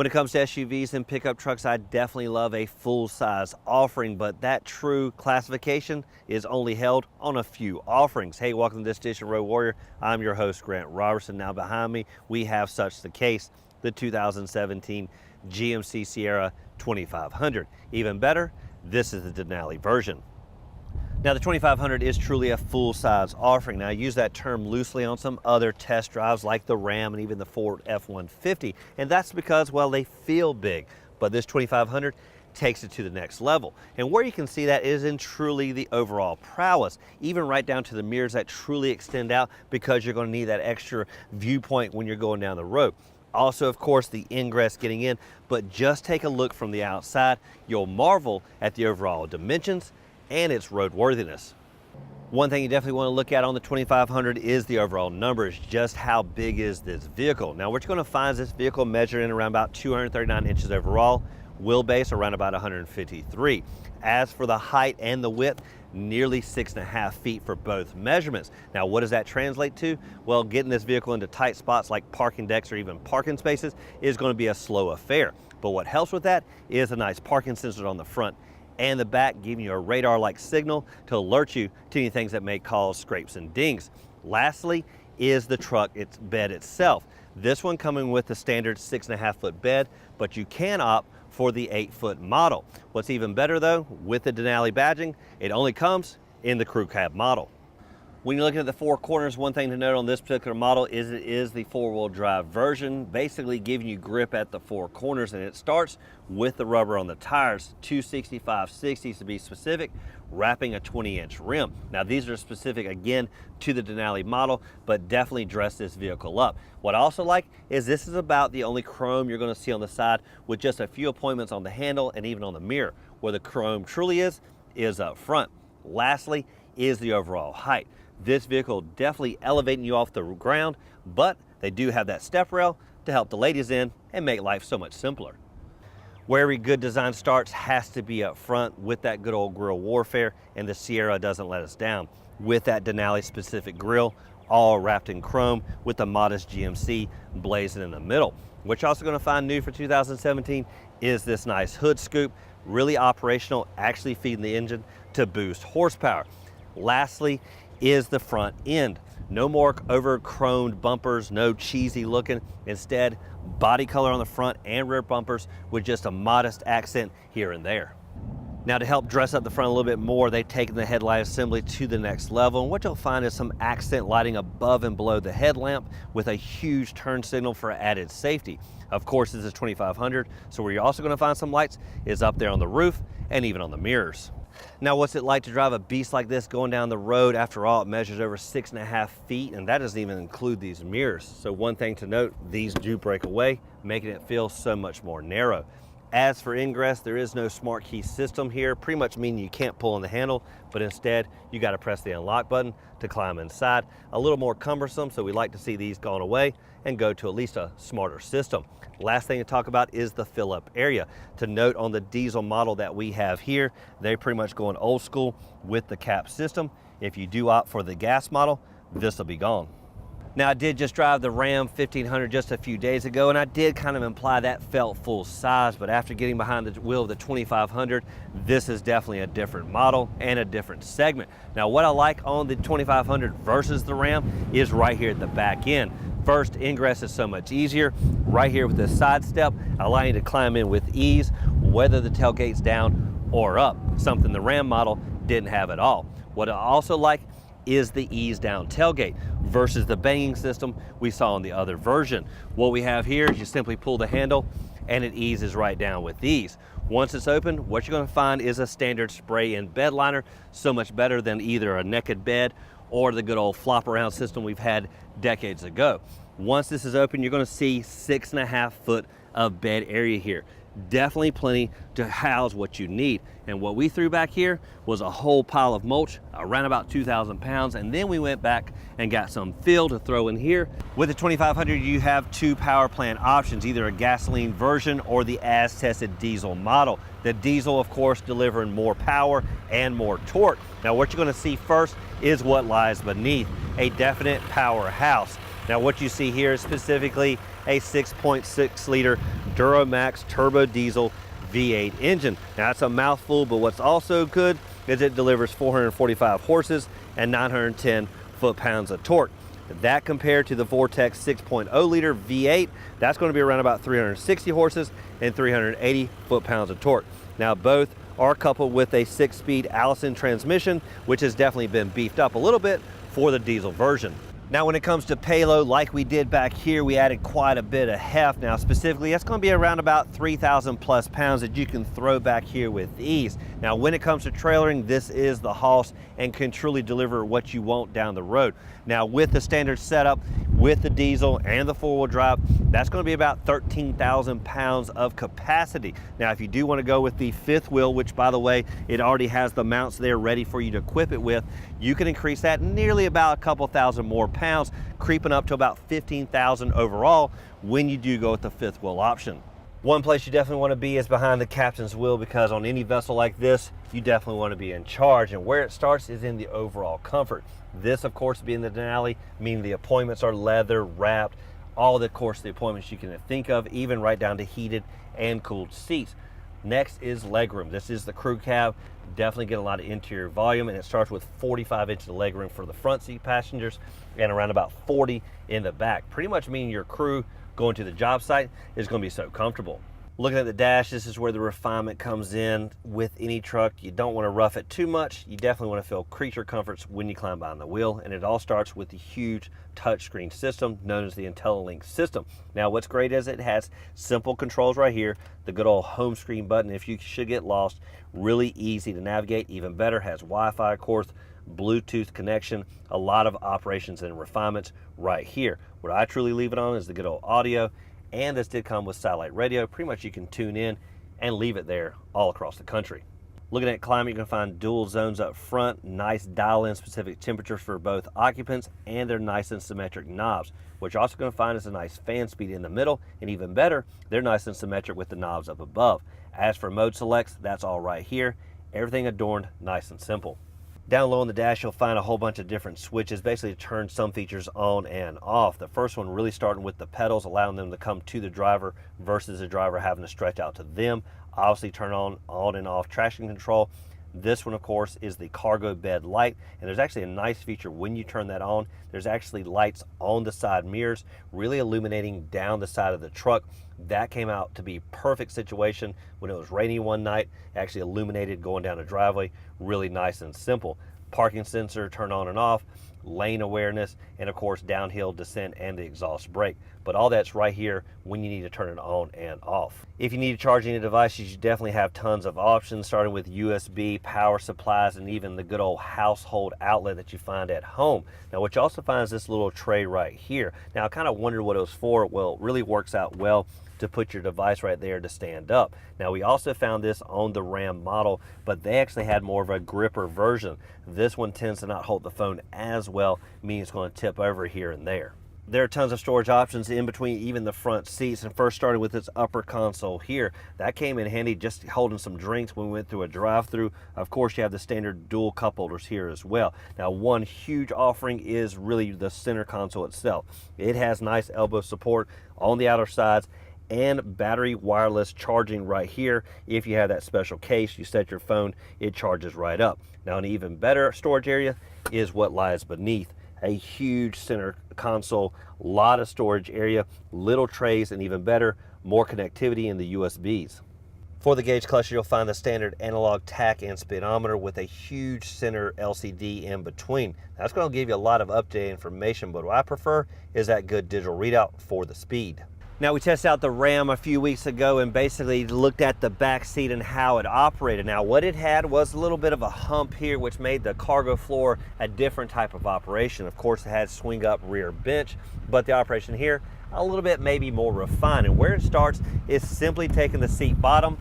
When it comes to SUVs and pickup trucks, I definitely love a full-size offering, but that true classification is only held on a few offerings. Hey, welcome to this edition of Road Warrior. I'm your host, Grant Roberson. Now behind me, we have such the case, the 2017 GMC Sierra 2500. Even better, this is the Denali version. Now the 2500 is truly a full-size offering. Now I use that term loosely on some other test drives like the Ram and even the Ford F-150, and that's because, well, they feel big, but this 2500 takes it to the next level. And where you can see that is in truly the overall prowess, even right down to the mirrors that truly extend out because you're going to need that extra viewpoint when you're going down the road. Also, of course, the ingress getting in, but just take a look from the outside. You'll marvel at the overall dimensions and its roadworthiness. One thing you definitely want to look at on the 2500 is the overall numbers. Just how big is this vehicle? Now, what you're going to find is this vehicle measured in around about 239 inches overall, wheelbase around about 153. As for the height and the width, nearly 6.5 feet for both measurements. Now, what does that translate to? Well, getting this vehicle into tight spots like parking decks or even parking spaces is going to be a slow affair. But what helps with that is a nice parking sensor on the front and the back, giving you a radar-like signal to alert you to any things that may cause scrapes and dings. Lastly is the truck, its bed itself. This one coming with the standard 6.5 foot bed, but you can opt for the 8-foot model. What's even better though, with the Denali badging, it only comes in the crew cab model. When you're looking at the four corners, one thing to note on this particular model is it is the four-wheel drive version, basically giving you grip at the four corners, and it starts with the rubber on the tires, 265/60s to be specific, wrapping a 20-inch rim. Now these are specific again to the Denali model, but definitely dress this vehicle up. What I also like is this is about the only chrome you're going to see on the side, with just a few appointments on the handle and even on the mirror. Where the chrome truly is up front. Lastly is the overall height. This vehicle definitely elevating you off the ground, but they do have that step rail to help the ladies in and make life so much simpler. Where every good design starts has to be up front with that good old grille warfare, and the Sierra doesn't let us down. With that Denali specific grille, all wrapped in chrome with the modest GMC blazing in the middle. What you're also going to find new for 2017 is this nice hood scoop, really operational, actually feeding the engine to boost horsepower. Lastly is the front end. No more over chromed bumpers, no cheesy looking. Instead, body color on the front and rear bumpers with just a modest accent here and there. Now, to help dress up the front a little bit more, they've taken the headlight assembly to the next level, and what you'll find is some accent lighting above and below the headlamp with a huge turn signal for added safety. Of course, this is 2500, so where you're also going to find some lights is up there on the roof and even on the mirrors. Now, what's it like to drive a beast like this going down the road? After all, it measures over 6.5 feet, and that doesn't even include these mirrors. So one thing to note, these do break away, making it feel so much more narrow. As for ingress, there is no smart key system here, pretty much meaning you can't pull on the handle, but instead you got to press the unlock button to climb inside. A little more cumbersome, so we like to see these gone away and go to at least a smarter system. Last thing to talk about is the fill up area. To note on the diesel model that we have here, they're pretty much going old school with the cap system. If you do opt for the gas model, this will be gone. Now, I did just drive the Ram 1500 just a few days ago, and I did kind of imply that felt full size, but after getting behind the wheel of the 2500, this is definitely a different model and a different segment. Now, what I like on the 2500 versus the Ram is right here at the back end. First, ingress is so much easier. Right here with this side step, allowing you to climb in with ease, whether the tailgate's down or up, something the Ram model didn't have at all. What I also like is the ease down tailgate versus the banging system we saw in the other version. What we have here is you simply pull the handle and it eases right down with ease. Once it's open, what you're going to find is a standard spray in bed liner, so much better than either a naked bed or the good old flop around system we've had decades ago. Once this is open, you're going to see 6.5 foot of bed area here. Definitely plenty to house what you need. And what we threw back here was a whole pile of mulch, around about 2,000 pounds. And then we went back and got some fill to throw in here. With the 2500, you have two power plant options, either a gasoline version or the as tested diesel model. The diesel, of course, delivering more power and more torque. Now, what you're going to see first is what lies beneath, a definite powerhouse. Now, what you see here specifically a 6.6 liter Duramax turbo diesel V8 engine. Now that's a mouthful, but what's also good is it delivers 445 horses and 910 foot-pounds of torque. That compared to the Vortex 6.0 liter V8, that's going to be around about 360 horses and 380 foot-pounds of torque. Now both are coupled with a 6-speed Allison transmission, which has definitely been beefed up a little bit for the diesel version. Now when it comes to payload, like we did back here, we added quite a bit of heft. Now specifically, that's going to be around about 3,000 plus pounds that you can throw back here with ease. Now when it comes to trailering, this is the hoss and can truly deliver what you want down the road. Now with the standard setup, with the diesel and the four-wheel drive, that's going to be about 13,000 pounds of capacity. Now if you do want to go with the fifth wheel, which by the way, it already has the mounts there ready for you to equip it with, you can increase that nearly about a couple thousand more pounds, creeping up to about 15,000 overall when you do go with the fifth wheel option. One place you definitely want to be is behind the captain's wheel, because on any vessel like this, you definitely want to be in charge, and where it starts is in the overall comfort. This, of course, being the Denali, meaning the appointments are leather wrapped, all the, of course, the appointments you can think of, even right down to heated and cooled seats. Next is legroom. This is the crew cab. Definitely get a lot of interior volume, and it starts with 45 inches of legroom for the front seat passengers and around about 40 in the back. Pretty much meaning your crew going to the job site is going to be so comfortable. Looking at the dash, this is where the refinement comes in with any truck. You don't want to rough it too much. You definitely want to feel creature comforts when you climb behind the wheel, and it all starts with the huge touchscreen system known as the IntelliLink system. Now what's great is it has simple controls right here, the good old home screen button if you should get lost, really easy to navigate. Even better, has Wi-Fi, of course, Bluetooth connection, a lot of operations and refinements right here. What I truly leave it on is the good old audio, and this did come with satellite radio. Pretty much you can tune in and leave it there all across the country. Looking at climate, you can find dual zones up front, nice dial-in specific temperatures for both occupants, and they're nice and symmetric knobs. What you're also going to find is a nice fan speed in the middle, and even better, they're nice and symmetric with the knobs up above. As for mode selects, that's all right here. Everything adorned nice and simple. Down low on the dash, you'll find a whole bunch of different switches, basically to turn some features on and off. The first one really starting with the pedals, allowing them to come to the driver versus the driver having to stretch out to them. Obviously turn on and off traction control. This one, of course, is the cargo bed light, and there's actually a nice feature when you turn that on. There's actually lights on the side mirrors, really illuminating down the side of the truck. That came out to be perfect situation when it was rainy one night, actually illuminated going down the driveway, really nice and simple. Parking sensor, turn on and off, lane awareness, and of course downhill descent and the exhaust brake. But all that's right here when you need to turn it on and off. If you need to charge any devices, you definitely have tons of options, starting with USB, power supplies, and even the good old household outlet that you find at home. Now what you also find is this little tray right here. Now I kind of wondered what it was for. Well, it really works out well to put your device right there to stand up. Now we also found this on the Ram model, but they actually had more of a gripper version. This one tends to not hold the phone as well, meaning it's going to tip over here and there. There are tons of storage options in between even the front seats, and first starting with this upper console here. That came in handy just holding some drinks when we went through a drive-through. Of course, you have the standard dual cup holders here as well. Now, one huge offering is really the center console itself. It has nice elbow support on the outer sides and battery wireless charging right here. If you have that special case, you set your phone, it charges right up. Now, an even better storage area is what lies beneath. A huge center console, a lot of storage area, little trays, and even better, more connectivity in the USBs. For the gauge cluster, you'll find the standard analog tach and speedometer with a huge center LCD in between. That's going to give you a lot of updated information, but what I prefer is that good digital readout for the speed. Now, we tested out the Ram a few weeks ago and basically looked at the back seat and how it operated. Now, what it had was a little bit of a hump here, which made the cargo floor a different type of operation. Of course, it had swing up rear bench, but the operation here, a little bit maybe more refined. And where it starts is simply taking the seat bottom,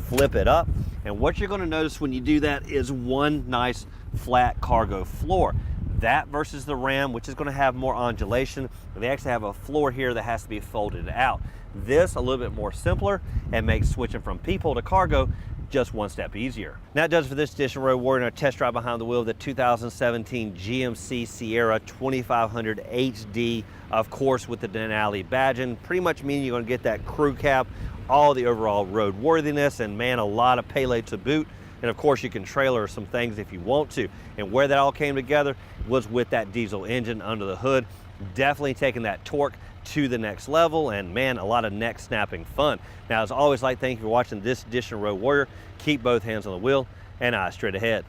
flip it up. And what you're gonna notice when you do that is one nice flat cargo floor. That versus the Ram, which is going to have more undulation. They actually have a floor here that has to be folded out. This a little bit more simpler and makes switching from people to cargo just one step easier. And that does it for this edition of Road Warrior and our test drive behind the wheel of the 2017 GMC Sierra 2500 HD, of course with the Denali badging, pretty much meaning you're going to get that crew cab, all the overall roadworthiness, and man, a lot of payload to boot. And of course you can trailer some things if you want to. And where that all came together was with that diesel engine under the hood, definitely taking that torque to the next level, and man, a lot of neck snapping fun. Now, as always, thank you for watching this edition of Road Warrior. Keep both hands on the wheel and eyes straight ahead.